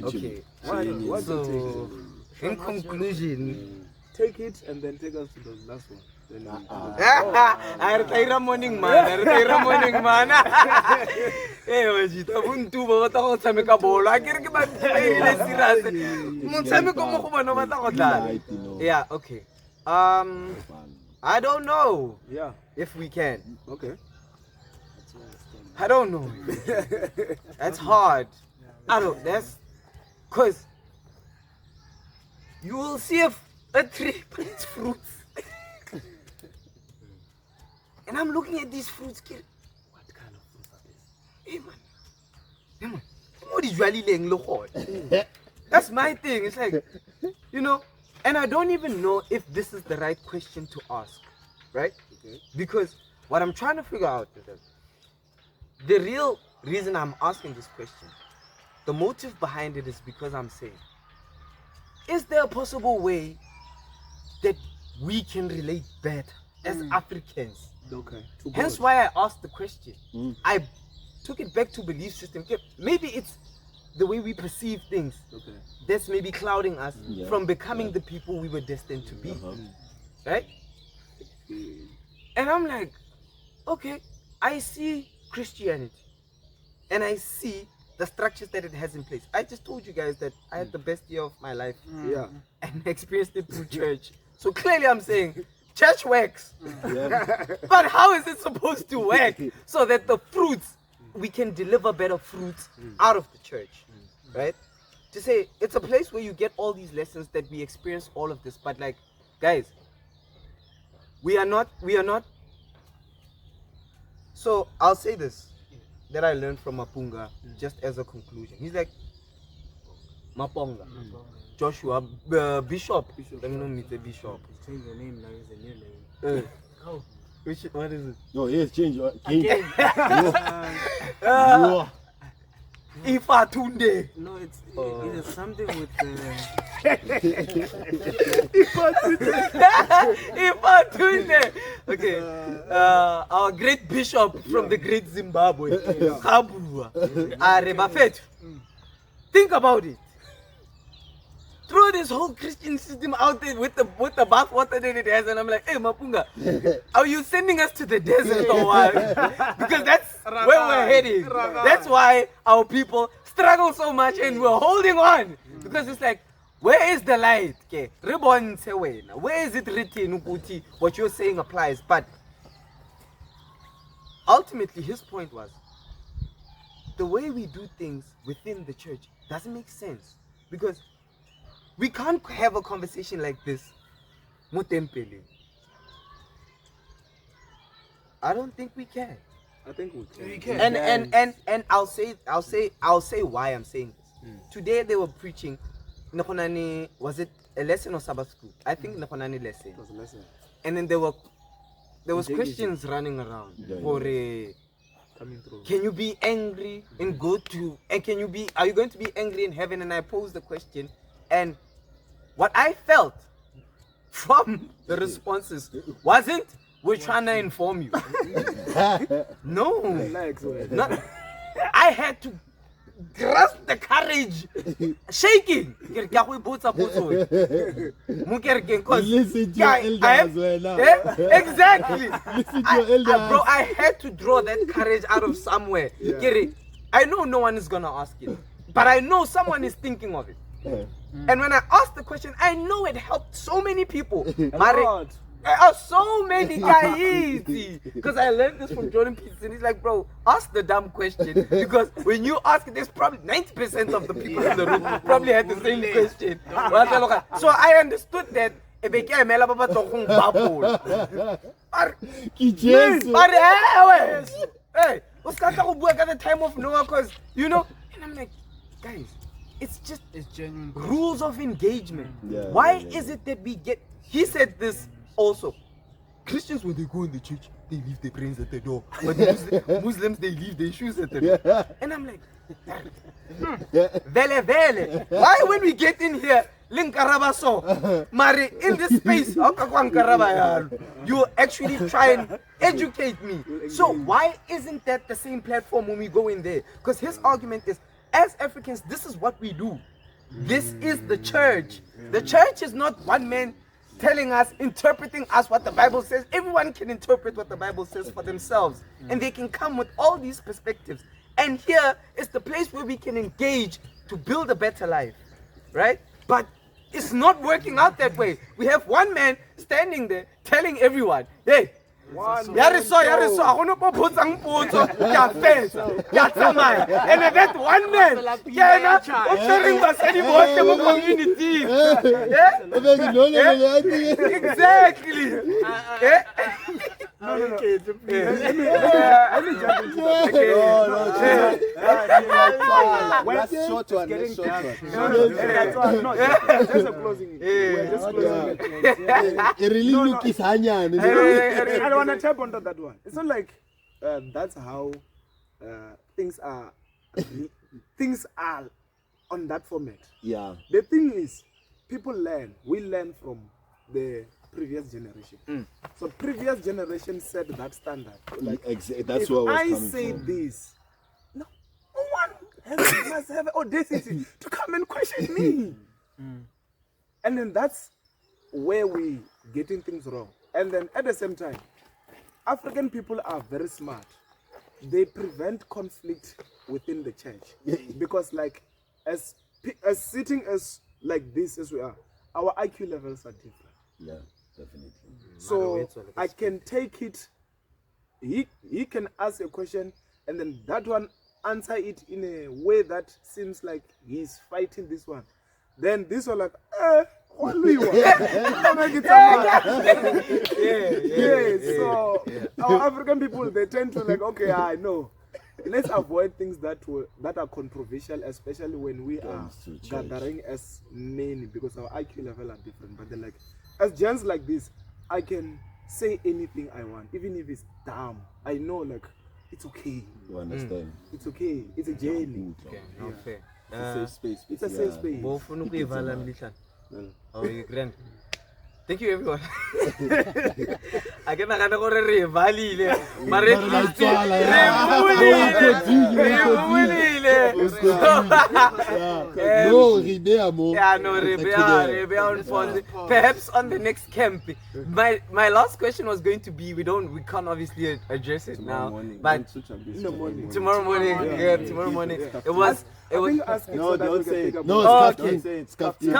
okay. What's your So, in conclusion, take it and then take us to the last one. Then I retire morning man. Eh, wajita Ubuntu ba bata go tshameka bolo. A kere ke ba ile serious. Motshameko mo go bona bata go dlala. Yeah, okay. I don't know yeah. if we can. Okay. I don't know. That's hard. I don't. That's because you will see a tree, but it's fruits. And I'm looking at these fruits, kid. What kind of fruits are these? Hey man. Hey man. What is really laying low? That's my thing. It's like, you know, and I don't even know if this is the right question to ask, right? Okay. Because what I'm trying to figure out is that the real reason I'm asking this question, the motive behind it is because I'm saying, is there a possible way that we can relate better as Africans? Okay. Hence why I asked the question. I took it back to belief system. Maybe it's the way we perceive things. Okay. That's maybe clouding us from becoming the people we were destined to be. Right? And I'm like, okay, I see Christianity and I see the structures that it has in place. I just told you guys that I had the best year of my life. Yeah. And experienced it through church. So clearly I'm saying church works. But how is it supposed to work so that the fruits, we can deliver better fruits out of the church, right? To say it's a place where you get all these lessons that we experience all of this, but like, guys, we are not. So I'll say this that I learned from Mapunga just as a conclusion. He's like, Maponga, Joshua, Bishop. Let me know meet the Bishop. Change your name now. It's a new name. Oh. What is it? No, yes, change your Ifatunde. No, it's something with Ifatunde. Okay. Our great bishop from the great Zimbabwe, Kabua, Arebafet. Think about it. Throw this whole Christian system out there with the bathwater that it has, and I'm like, hey Mapunga, are you sending us to the desert or what? Because that's where we're heading. That's why our people struggle so much and we're holding on. Because it's like, where is the light? Okay, where is it written, Ubuti? What you're saying applies. But ultimately, his point was, the way we do things within the church doesn't make sense. Because we can't have a conversation like this. Mutempele. I don't think we can. I think we can. And I'll say why I'm saying this. Today they were preaching. Was it a lesson or Sabbath school? I think Nakonani lesson. It was a lesson. And then there was Christians running around. Coming through. Can you be angry and go to? And are you going to be angry in heaven? And I posed the question. And what I felt from the responses wasn't, we're trying to inform you. No. Not, I had to grasp the courage, shaking. Listen to your elder. Exactly. Listen to your elder. Bro, I had to draw that courage out of somewhere. I know no one is going to ask it, but I know someone is thinking of it. And when I asked the question, I know it helped so many people. So many guys. Because I learned this from Jordan Peterson. He's like, bro, ask the dumb question. Because when you ask it, there's probably 90% of the people in the room probably had the same question. So I understood that. Hey, what's at the time of Noah? Because, you know, and I'm like, guys, it's genuine rules of engagement. Why is it that we get? He said this also. Christians, when they go in the church, they leave their brains at the door. But Muslims, they leave their shoes at the door. And I'm like, vele. Why when we get in here, Mari, in this space, you actually try and educate me. So why isn't that the same platform when we go in there? Because his argument is, as Africans, this is what we do. This is the church. The church is not one man telling us, interpreting us what the Bible says. Everyone can interpret what the Bible says for themselves. And they can come with all these perspectives. And here is the place where we can engage to build a better life. Right? But it's not working out that way. We have one man standing there telling everyone, hey, Yariso, I want to put some photo. Yeah, face. That's a man. And that one man. Yeah, I'm sharing my community. Exactly. No. Let me jump into that. Let's short one. Just a closing. We're just closing. It really looks hanya. I don't want to tap onto that one. It's not like that's how things are. Things are on that format. Yeah. The thing is, people learn. We learn from the previous generation. So previous generation set that standard. Like that's if what I was I coming say from. this, no one must have audacity to come and question me. And then that's where we getting things wrong. And then at the same time, African people are very smart. They prevent conflict within the church because, like, as sitting as like this as we are, our IQ levels are different. Yeah, definitely. So I can take it. He can ask a question, and then that one answer it in a way that seems like he's fighting this one. Then this one like, what do you want? So our African people, they tend to like, okay, I know. Let's avoid things that are controversial, especially when we are gathering as many, because our IQ level are different. But then, like, as gents like this, I can say anything I want, even if it's dumb. I know, like, it's okay. You understand? It's okay. It's a journey. Okay, not fair. It's a safe space. It's a safe space. Oh, you grand. Thank you, everyone. I can not go to Valley. Perhaps on the next camp. My last question was going to be, we can't obviously address it now, but tomorrow morning. It was. No, don't say it. No, It's captain.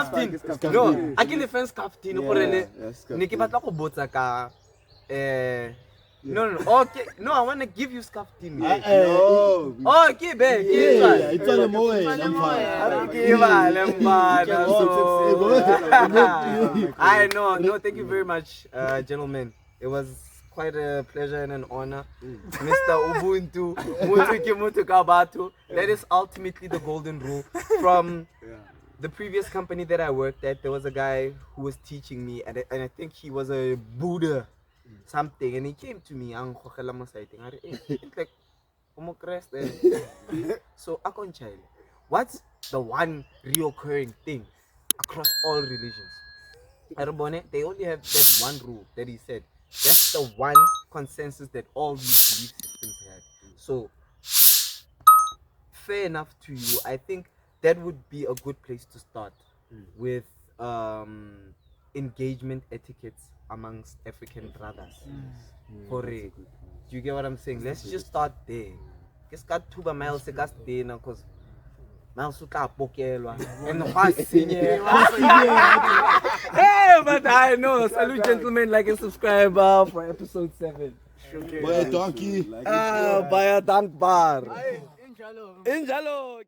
No, I can defend captain. Niki batla go botsa ka no. Okay, no, I want to give you captain. No. Okay, babe. It's on the way. I know. No, thank you very much, gentlemen. It was quite a pleasure and an honor. Mr. Ubuntu, Mutu Kabatu. That is ultimately the golden rule. From the previous company that I worked at, there was a guy who was teaching me, and I think he was a Buddha something, and he came to me, so what's the one reoccurring thing across all religions? They only have that one rule that he said. That's the one consensus that all these belief systems had. So, fair enough to you. I think that would be a good place to start with engagement etiquettes amongst African brothers. Do you get what I'm saying? Let's just start there. It's got 2 miles because and but I know. Salute, gentlemen, like and subscribe for episode 7. Boy, donkey. Baya Dankbar. Injalo.